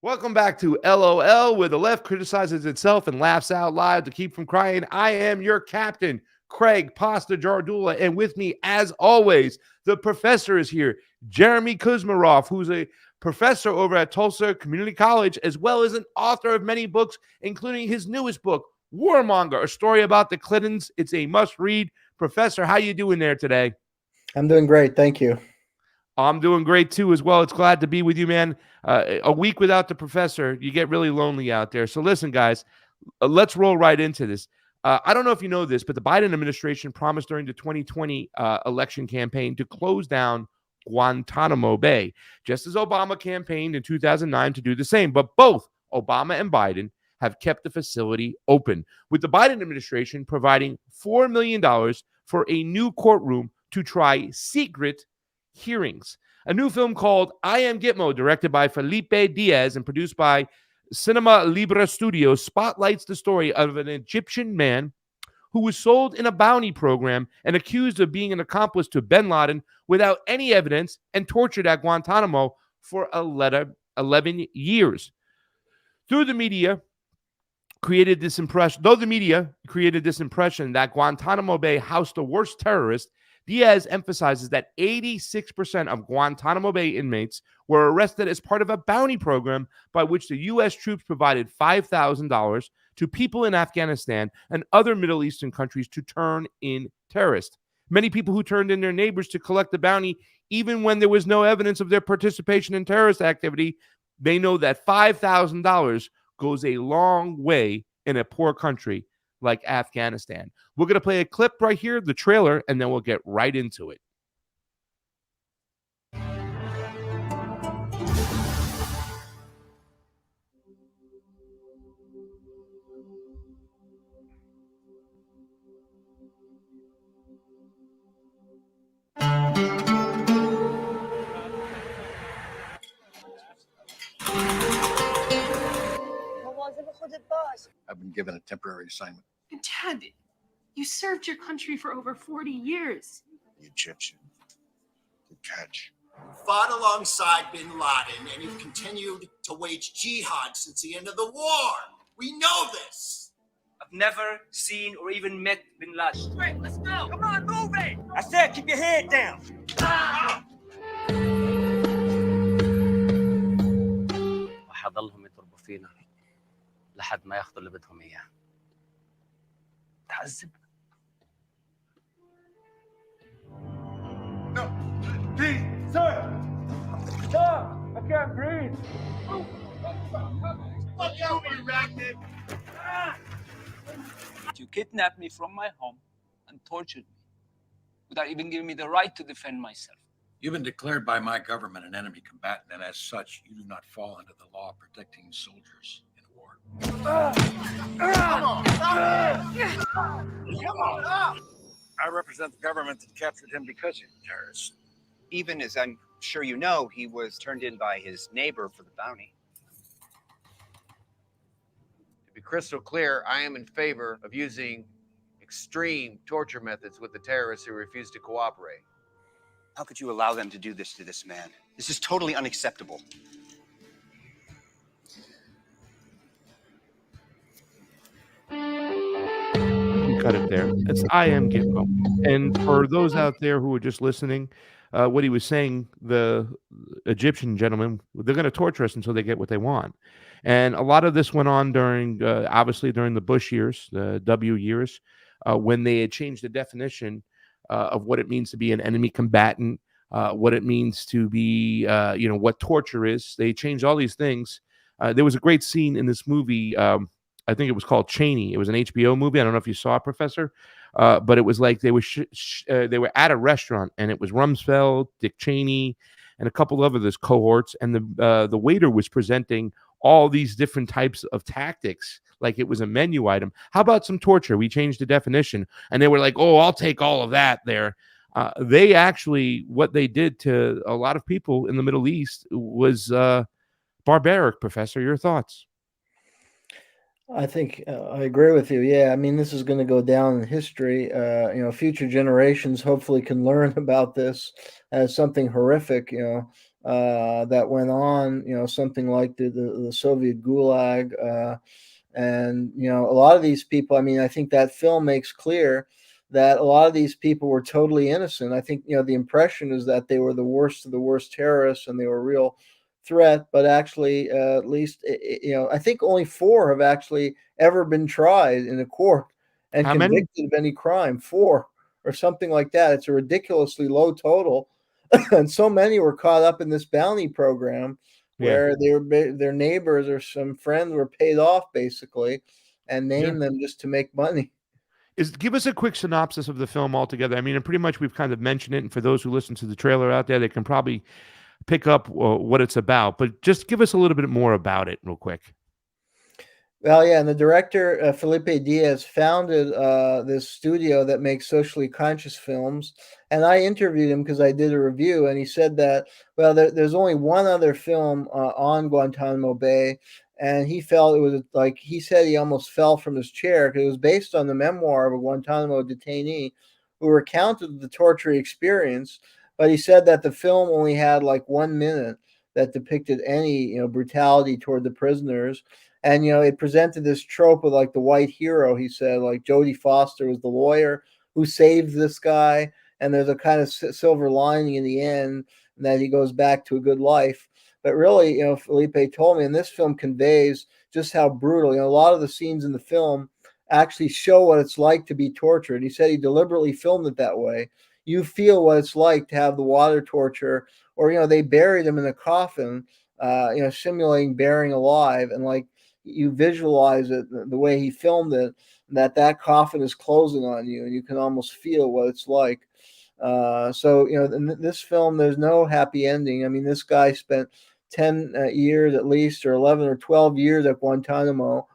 Welcome back to LOL, where the left criticizes itself and laughs out loud to keep from crying. I am your captain, Craig Pasta Jardula, and with me, as always, the professor is here, Jeremy Kuzmarov, who's a professor over at Tulsa Community College, as well as an author of many books, including his newest book, Warmonger, a story about the Clintons. It's a must-read. Professor, how you doing there today? I'm doing great. Thank you. I'm doing great too as well. It's glad to be with you, man. A week without the professor, you get really lonely out there. So listen, guys, let's roll right into this. I don't know if you know this, but the Biden administration promised during the 2020 election campaign to close down Guantanamo Bay, just as Obama campaigned in 2009 to do the same. But both Obama and Biden have kept the facility open, with the Biden administration providing $4 million for a new courtroom to try secret hearings. A new film called I Am Gitmo, directed by Felipe Diaz and produced by Cinema Libre Studios, spotlights the story of an Egyptian man who was sold in a bounty program and accused of being an accomplice to bin Laden without any evidence and tortured at Guantanamo for 11 years. Though the media created this impression that Guantanamo Bay housed the worst terrorists, Diaz emphasizes that 86% of Guantanamo Bay inmates were arrested as part of a bounty program by which the U.S. troops provided $5,000 to people in Afghanistan and other Middle Eastern countries to turn in terrorists. Many people who turned in their neighbors to collect the bounty, even when there was no evidence of their participation in terrorist activity, they know that $5,000 goes a long way in a poor country like Afghanistan. We're going to play a clip right here, the trailer, and then we'll get right into it. I've been given a temporary assignment. Dad, you served your country for over 40 years. The Egyptian. Good catch. Fought alongside bin Laden, and you've continued to wage jihad since the end of the war. We know this. I've never seen or even met bin Laden. Wait, let's go. Come on, move it! I said keep your head down. وحضلهم يضربوا فينا لحد ما ياخذوا اللي بدهم اياه. تعذب. No, please, sir. Sir, I can't breathe. Look out, you racket. You kidnapped me from my home and tortured me without even giving me the right to defend myself. You've been declared by my government an enemy combatant, and as such, you do not fall under the law protecting soldiers in war. I represent the government that captured him because he's a terrorist. Even as I'm sure you know, he was turned in by his neighbor for the bounty. To be crystal clear, I am in favor of using extreme torture methods with the terrorists who refuse to cooperate. How could you allow them to do this to this man? This is totally unacceptable. Cut it there. It's I Am Gitmo. And for those out there who are just listening, what he was saying, the Egyptian gentleman, they're going to torture us until they get what they want. And a lot of this went on during, obviously, during the Bush years, the W years, when they had changed the definition of what it means to be an enemy combatant, what it means to be, what torture is. They changed all these things. There was a great scene in this movie. I think it was called Cheney. It was an HBO movie. I don't know if you saw it, Professor, but it was like they were at a restaurant, and it was Rumsfeld, Dick Cheney, and a couple of others cohorts, and the waiter was presenting all these different types of tactics like it was a menu item. How about some torture? We changed the definition, and they were like, "Oh, I'll take all of that." There, they actually, what they did to a lot of people in the Middle East was barbaric. Professor, your thoughts? I think I agree with you. Yeah, I mean, this is going to go down in history. Future generations hopefully can learn about this as something horrific. that went on, something like the Soviet Gulag. And, a lot of these people, I mean, I think that film makes clear that a lot of these people were totally innocent. I think, the impression is that they were the worst of the worst terrorists and they were a real threat, but actually, at least, I think only 4 have actually ever been tried in a court and How many? convicted of any crime. 4 or something like that. It's a ridiculously low total. And so many were caught up in this bounty program Yeah. where their neighbors or some friends were paid off basically and Yeah. named them just to make money. Give us a quick synopsis of the film altogether. I mean, and pretty much we've kind of mentioned it, and for those who listen to the trailer out there, they can probably pick up what it's about. But just give us a little bit more about it, real quick. Well, yeah, and the director, Felipe Diaz, founded this studio that makes socially conscious films. And I interviewed him because I did a review, and he said that, well, there's only one other film on Guantanamo Bay, and he felt it was like, he said he almost fell from his chair because it was based on the memoir of a Guantanamo detainee who recounted the torture experience. But he said that the film only had like 1 minute that depicted any, brutality toward the prisoners. And, it presented this trope of like the white hero. He said like Jodie Foster was the lawyer who saved this guy. And there's a kind of silver lining in the end that he goes back to a good life. But really, Felipe told me, and this film conveys just how brutal, a lot of the scenes in the film actually show what it's like to be tortured. He said he deliberately filmed it that way. You feel what it's like to have the water torture, or, they buried him in a coffin, simulating burying alive. And like, you visualize it the way he filmed it, that coffin is closing on you and you can almost feel what it's like. So, in this film, there's no happy ending. I mean, this guy spent 10 years at least, or 11 or 12 years at Guantanamo.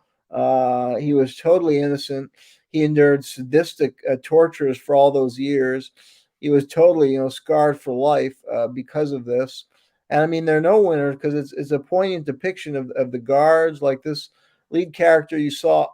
He was totally innocent. He endured sadistic tortures for all those years. He was totally, scarred for life because of this. And I mean, there are no winners because it's a poignant depiction of the guards. Like this lead character you saw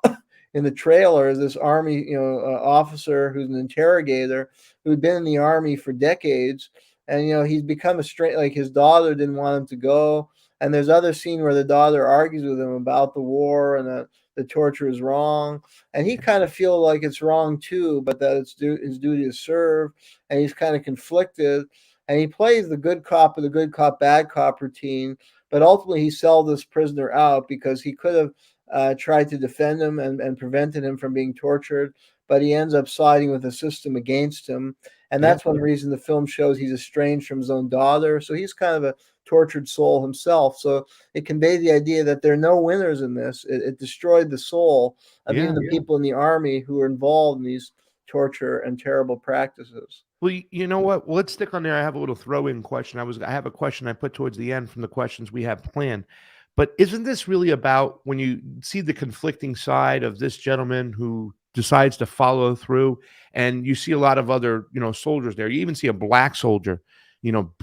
in the trailer is this army, officer who's an interrogator who'd been in the army for decades. And, he's become a straight, like his daughter didn't want him to go. And there's other scene where the daughter argues with him about the war and that the torture is wrong. And he kind of feels like it's wrong too, but that it's his duty to serve. And he's kind of conflicted. And he plays the good cop or the good cop, bad cop routine. But ultimately, he sold this prisoner out because he could have tried to defend him and prevented him from being tortured. But he ends up siding with the system against him. And that's one reason the film shows he's estranged from his own daughter. So he's kind of a tortured soul himself. So it conveys the idea that there are no winners in this. It destroyed the soul of even the people in the army who were involved in these torture and terrible practices. Well, you know what? Well, let's stick on there. I have a little throw-in question. I have a question I put towards the end from the questions we have planned. But isn't this really about when you see the conflicting side of this gentleman who decides to follow through, and you see a lot of other, soldiers there. You even see a black soldier,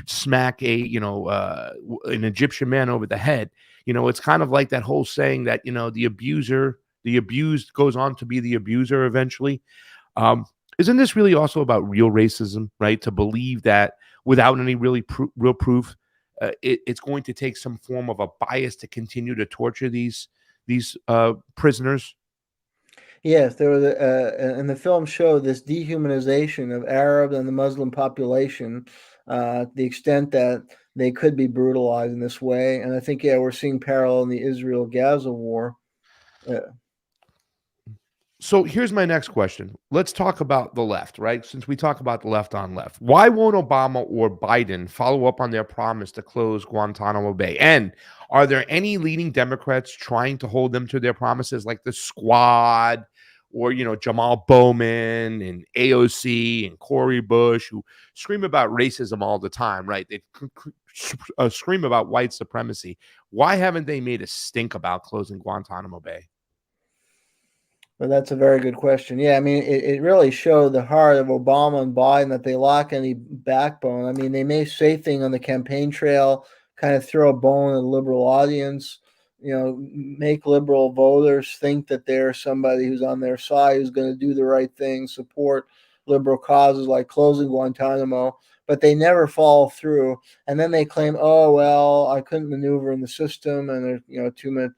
smack an Egyptian man over the head. It's kind of like that whole saying that, the abused goes on to be the abuser eventually. Isn't this really also about real racism, right? To believe that without any real proof, it's going to take some form of a bias to continue to torture these prisoners. Yes, there was and the film showed this dehumanization of Arab and the Muslim population, to the extent that they could be brutalized in this way. And I think, we're seeing parallel in the Israel-Gaza war. So here's my next question. Let's talk about the left, right? Since we talk about the left on left, why won't Obama or Biden follow up on their promise to close Guantanamo Bay? And are there any leading Democrats trying to hold them to their promises, like the Squad or, Jamal Bowman and AOC and Cory Bush, who scream about racism all the time, right? They scream about white supremacy. Why haven't they made a stink about closing Guantanamo Bay? Well, that's a very good question. Yeah, I mean, it really showed the heart of Obama and Biden that they lack any backbone. I mean, they may say things on the campaign trail, kind of throw a bone at the liberal audience, make liberal voters think that they're somebody who's on their side, who's going to do the right thing, support liberal causes like closing Guantanamo. but they never follow through. And then they claim, oh, well, I couldn't maneuver in the system, and there's, too many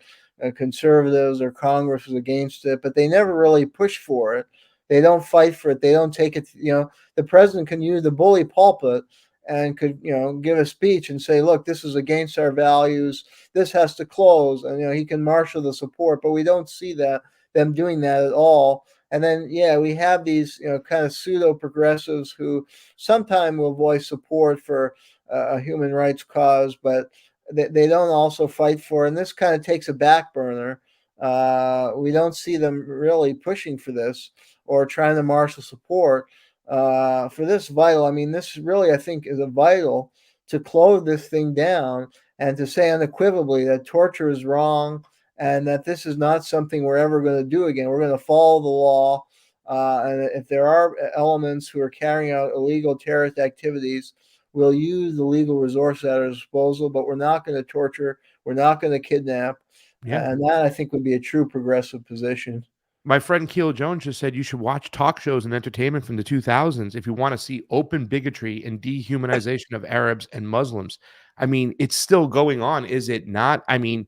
conservatives or Congress was against it, but they never really push for it. They don't fight for it. They don't take it. The president can use the bully pulpit and could, give a speech and say, look, this is against our values. This has to close. And, he can marshal the support, but we don't see them doing that at all. And then, we have these, kind of pseudo progressives who sometimes will voice support for a human rights cause, but they don't also fight for it. And this kind of takes a back burner. We don't see them really pushing for this or trying to marshal support for this vital. I mean, this really, I think, is a vital to close this thing down and to say unequivocally that torture is wrong and that this is not something we're ever going to do again. We're going to follow the law. And if there are elements who are carrying out illegal terrorist activities, we'll use the legal resources at our disposal, but we're not going to torture. We're not going to kidnap. Yeah. And that, I think, would be a true progressive position. My friend Keel Jones just said you should watch talk shows and entertainment from the 2000s if you want to see open bigotry and dehumanization of Arabs and Muslims. I mean, it's still going on, is it not? I mean,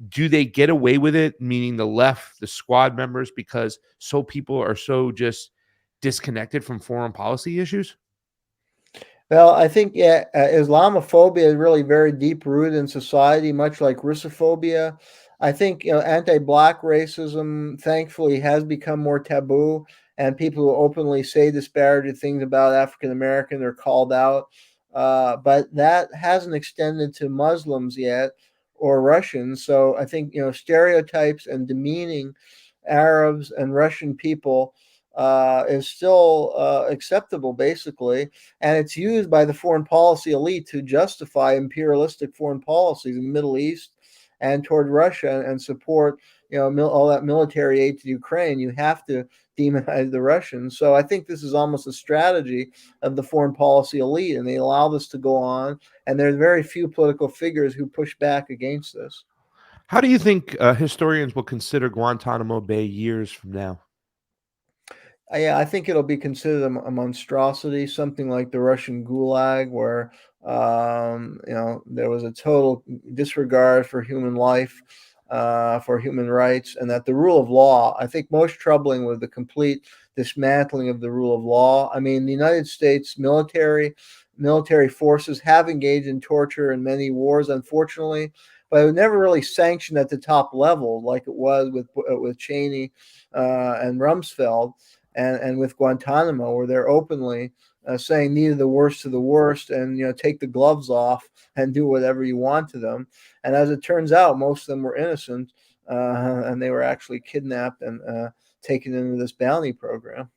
do they get away with it, meaning the left, the squad members, because people are so just disconnected from foreign policy issues? Well, I think, Islamophobia is really very deep rooted in society, much like Russophobia. I think, anti-Black racism, thankfully, has become more taboo, and people who openly say disparaging things about African American are called out. But that hasn't extended to Muslims yet or Russians. So I think, stereotypes and demeaning Arabs and Russian people is still acceptable, basically, and it's used by the foreign policy elite to justify imperialistic foreign policies in the Middle East and toward Russia and support, all that military aid to Ukraine. You have to demonize the Russians. So I think this is almost a strategy of the foreign policy elite, and they allow this to go on. And there's very few political figures who push back against this. How do you think historians will consider Guantanamo Bay years from now? Yeah, I think it'll be considered a monstrosity, something like the Russian Gulag, where there was a total disregard for human life, for human rights, and that the rule of law. I think most troubling was the complete dismantling of the rule of law. I mean, the United States military forces have engaged in torture in many wars, unfortunately, but it was never really sanctioned at the top level like it was with Cheney and Rumsfeld. And with Guantanamo, where they're openly saying neither the worst to the worst, and take the gloves off and do whatever you want to them. And as it turns out, most of them were innocent, and they were actually kidnapped and taken into this bounty program.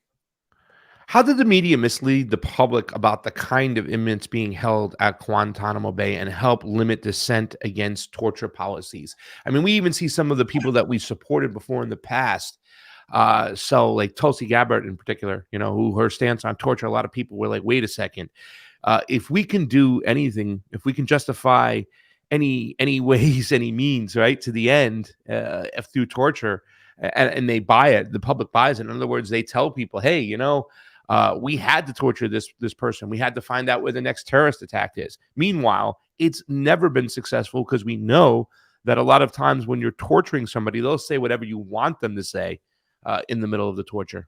How did the media mislead the public about the kind of inmates being held at Guantanamo Bay and help limit dissent against torture policies? I mean, we even see some of the people that we supported before in the past. So like Tulsi Gabbard in particular, who her stance on torture, a lot of people were like, wait a second, if we can do anything, if we can justify any ways, any means, right, to the end, through torture, and they buy it, the public buys it. In other words, they tell people, hey, we had to torture this person. We had to find out where the next terrorist attack is. Meanwhile, it's never been successful because we know that a lot of times when you're torturing somebody, they'll say whatever you want them to say. In the middle of the torture.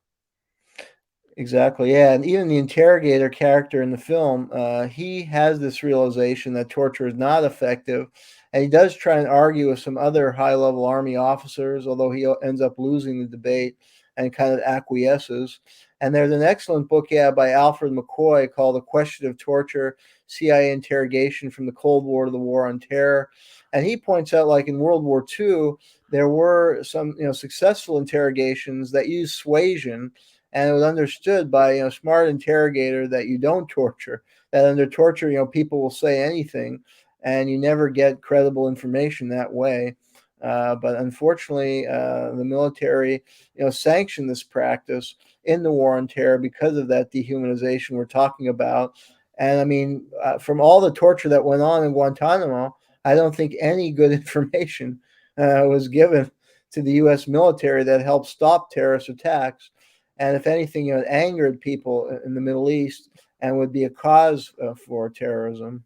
Exactly. Yeah. And even the interrogator character in the film, he has this realization that torture is not effective. And he does try and argue with some other high level Army officers, although he ends up losing the debate and kind of acquiesces. And there's an excellent book, by Alfred McCoy called The Question of Torture, CIA Interrogation from the Cold War to the War on Terror. And he points out, like in World War II, there were some, successful interrogations that used suasion, and it was understood by, a smart interrogator that you don't torture, that under torture, people will say anything, and you never get credible information that way. But unfortunately, the military, sanctioned this practice in the war on terror because of that dehumanization we're talking about. And I mean, from all the torture that went on in Guantanamo, I don't think any good information was given to the U.S. military that helped stop terrorist attacks. And if anything, it angered people in the Middle East and would be a cause for terrorism.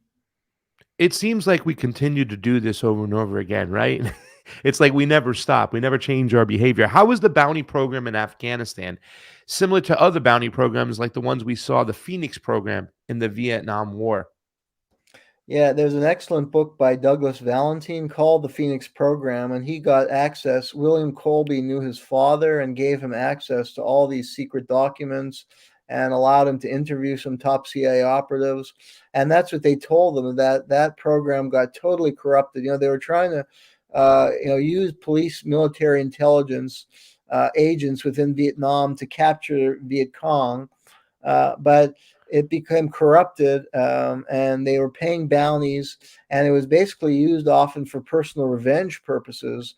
It seems like we continue to do this over and over again, right? It's like we never stop. We never change our behavior. How is the bounty program in Afghanistan similar to other bounty programs like the ones we saw, the Phoenix program in the Vietnam War? Yeah, there's an excellent book by Douglas Valentine called The Phoenix Program, and he got access. William Colby knew his father and gave him access to all these secret documents and allowed him to interview some top CIA operatives. And that's what they told them, that that program got totally corrupted. They were trying to, use police, military intelligence agents within Vietnam to capture Viet Cong, but it became corrupted, and they were paying bounties, and it was basically used often for personal revenge purposes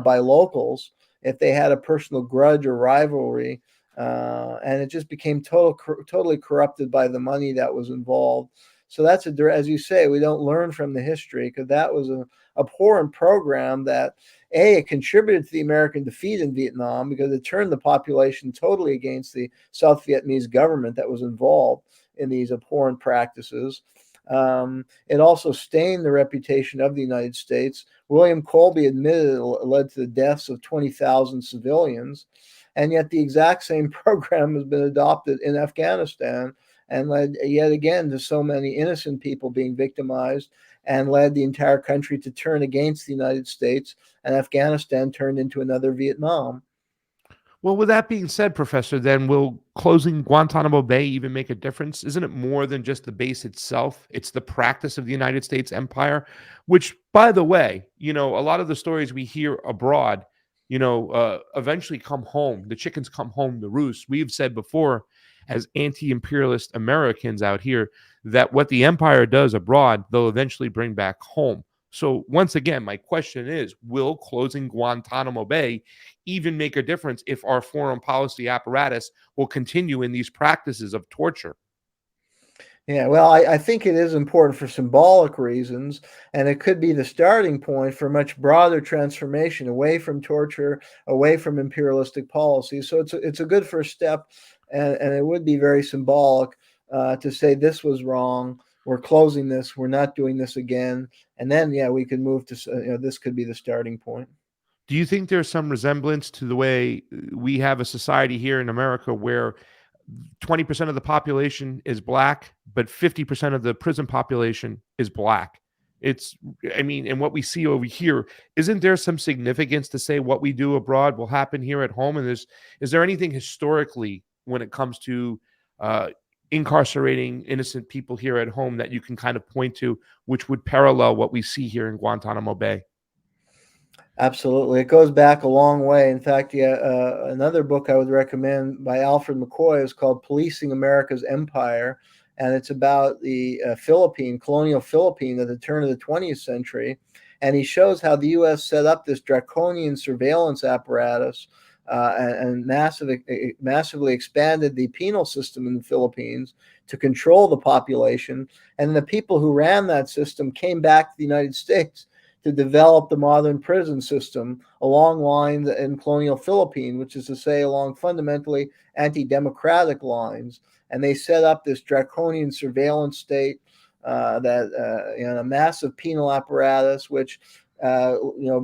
by locals if they had a personal grudge or rivalry, and it just became totally corrupted by the money that was involved. So that's as you say, we don't learn from the history, because that was an abhorrent program that it contributed to the American defeat in Vietnam because it turned the population totally against the South Vietnamese government that was involved in these abhorrent practices. It also stained the reputation of the United States. William Colby admitted it led to the deaths of 20,000 civilians, and yet the exact same program has been adopted in Afghanistan and led yet again to so many innocent people being victimized, and led the entire country to turn against the United States, and Afghanistan turned into another Vietnam. Well, with that being said, Professor, then will closing Guantanamo Bay even make a difference? Isn't it more than just the base itself? It's the practice of the United States empire, which, by the way, a lot of the stories we hear abroad, eventually come home. The chickens come home to roost. We've said before, as anti-imperialist Americans out here, that what the empire does abroad, they'll eventually bring back home. So once again, my question is, will closing Guantanamo Bay even make a difference if our foreign policy apparatus will continue in these practices of torture? Yeah, well, I think it is important for symbolic reasons, and it could be the starting point for a much broader transformation away from torture, away from imperialistic policies. So it's a good first step, and it would be very symbolic to say this was wrong. We're closing this. We're not doing this again. And then, we could move to, this could be the starting point. Do you think there's some resemblance to the way we have a society here in America where 20% of the population is black, but 50% of the prison population is black? And what we see over here, isn't there some significance to say what we do abroad will happen here at home? And is there anything historically when it comes to incarcerating innocent people here at home that you can kind of point to, which would parallel what we see here in Guantanamo Bay? Absolutely. It goes back a long way. In fact, another book I would recommend by Alfred McCoy is called Policing America's Empire. And it's about the colonial Philippine at the turn of the 20th century. And he shows how the U.S. set up this draconian surveillance apparatus and massively expanded the penal system in the Philippines to control the population. And the people who ran that system came back to the United States to develop the modern prison system along lines in colonial Philippine, which is to say along fundamentally anti-democratic lines. And they set up this draconian surveillance state, a massive penal apparatus, which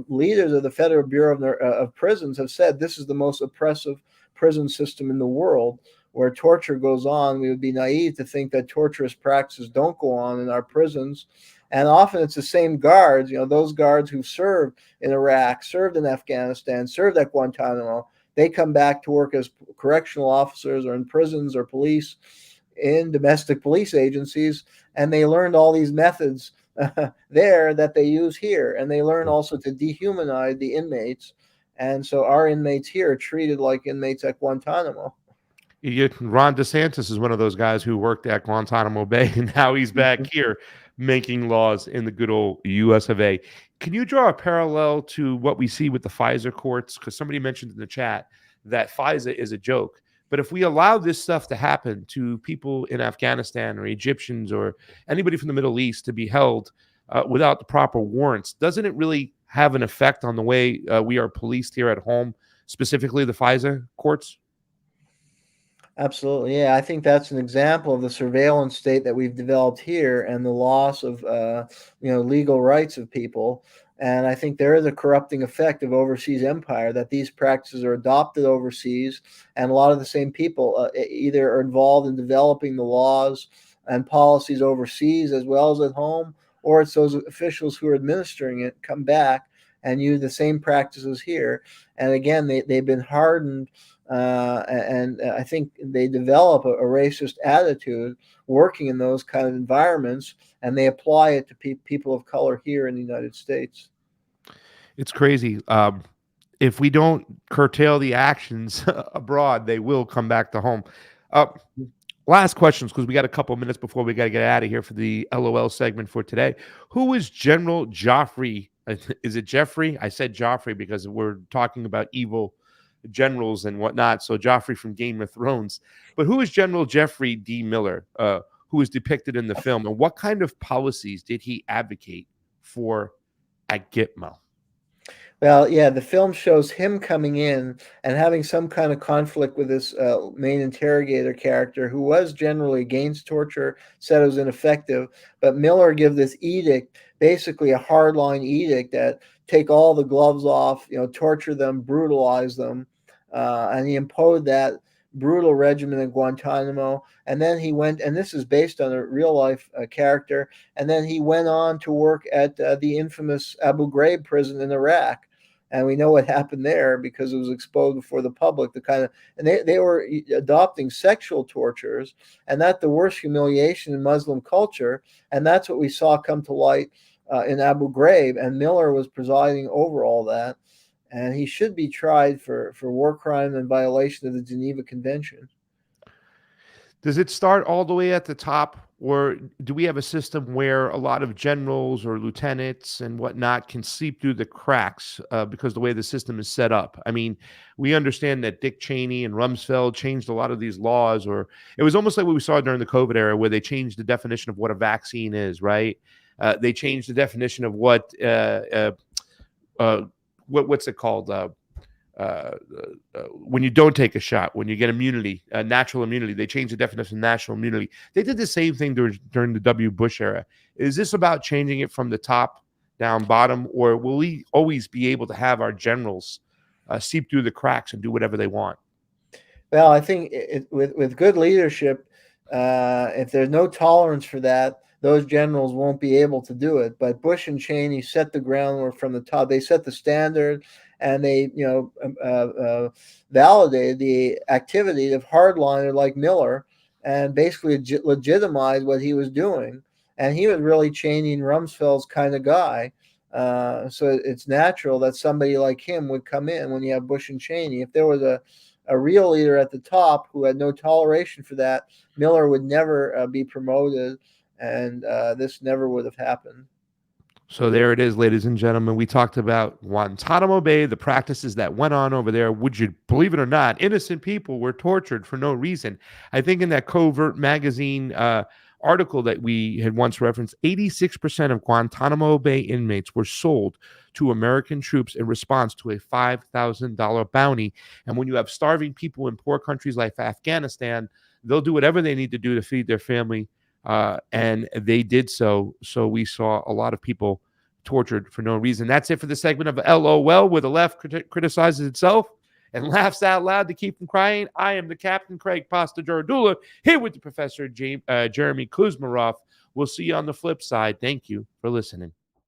leaders of the Federal Bureau of Prisons have said this is the most oppressive prison system in the world, where torture goes on. We would be naive to think that torturous practices don't go on in our prisons. And often it's the same guards, those guards who served in Iraq, served in Afghanistan, served at Guantanamo. They come back to work as correctional officers or in prisons or police in domestic police agencies, and they learned all these methods there that they use here. And they learn also to dehumanize the inmates. And so our inmates here are treated like inmates at Guantanamo. Ron DeSantis is one of those guys who worked at Guantanamo Bay, and now he's back here making laws in the good old US of A. Can you draw a parallel to what we see with the FISA courts? Because somebody mentioned in the chat that FISA is a joke. But if we allow this stuff to happen to people in Afghanistan or Egyptians or anybody from the Middle East to be held without the proper warrants, doesn't it really have an effect on the way we are policed here at home, specifically the FISA courts? Absolutely. Yeah, I think that's an example of the surveillance state that we've developed here and the loss of legal rights of people. And I think there is a corrupting effect of overseas empire that these practices are adopted overseas, and a lot of the same people either are involved in developing the laws and policies overseas as well as at home, or it's those officials who are administering it come back and use the same practices here. And again, they've been hardened, and I think they develop a racist attitude working in those kind of environments, and they apply it to people of color here in the United States. It's crazy. If we don't curtail the actions abroad, they will come back to home. Uh, Last questions, because we got a couple minutes before we got to get out of here for the LOL segment for today. Who is General Joffrey? Is it Jeffrey? I said Joffrey because we're talking about evil generals and whatnot. So Joffrey from Game of Thrones. But who is General Jeffrey D. Miller, who is depicted in the film, and what kind of policies did he advocate for at Gitmo? Well, yeah, the film shows him coming in and having some kind of conflict with this main interrogator character who was generally against torture, said it was ineffective. But Miller gave this edict, basically a hardline edict that take all the gloves off, torture them, brutalize them. And he imposed that brutal regimen in Guantanamo. And then he went, and this is based on a real life character. And then he went on to work at the infamous Abu Ghraib prison in Iraq. And we know what happened there because it was exposed before the public. And they were adopting sexual tortures, and that's the worst humiliation in Muslim culture. And that's what we saw come to light in Abu Ghraib. And Miller was presiding over all that, and he should be tried for war crime and violation of the Geneva Convention. Does it start all the way at the top, or do we have a system where a lot of generals or lieutenants and whatnot can seep through the cracks because the way the system is set up? I mean, we understand that Dick Cheney and Rumsfeld changed a lot of these laws, or it was almost like what we saw during the COVID era where they changed the definition of what a vaccine is, right? They changed the definition of what's it called? When you don't take a shot, when you get immunity, natural immunity, they changed the definition of natural immunity. They did the same thing during the W. Bush era. Is this about changing it from the top down bottom, or will we always be able to have our generals seep through the cracks and do whatever they want? Well, I think with good leadership, if there's no tolerance for that, those generals won't be able to do it. But Bush and Cheney set the groundwork from the top. They set the standard, and they, validated the activity of hardliner like Miller, and basically legitimized what he was doing. And he was really Cheney and Rumsfeld's kind of guy. So it's natural that somebody like him would come in when you have Bush and Cheney. If there was a real leader at the top who had no toleration for that, Miller would never be promoted, and this never would have happened. So there it is, ladies and gentlemen. We talked about Guantanamo Bay, the practices that went on over there. Would you believe it or not, innocent people were tortured for no reason. I think in that Covert magazine article that we had once referenced, 86% of Guantanamo Bay inmates were sold to American troops in response to a $5,000 bounty. And when you have starving people in poor countries like Afghanistan, they'll do whatever they need to do to feed their family. And they did so. So we saw a lot of people tortured for no reason. That's it for the segment of LOL, where the left criticizes itself and laughs out loud to keep from crying. I am the Captain Craig Pasta Jardula, here with the Professor Jeremy Kuzmarov. We'll see you on the flip side. Thank you for listening.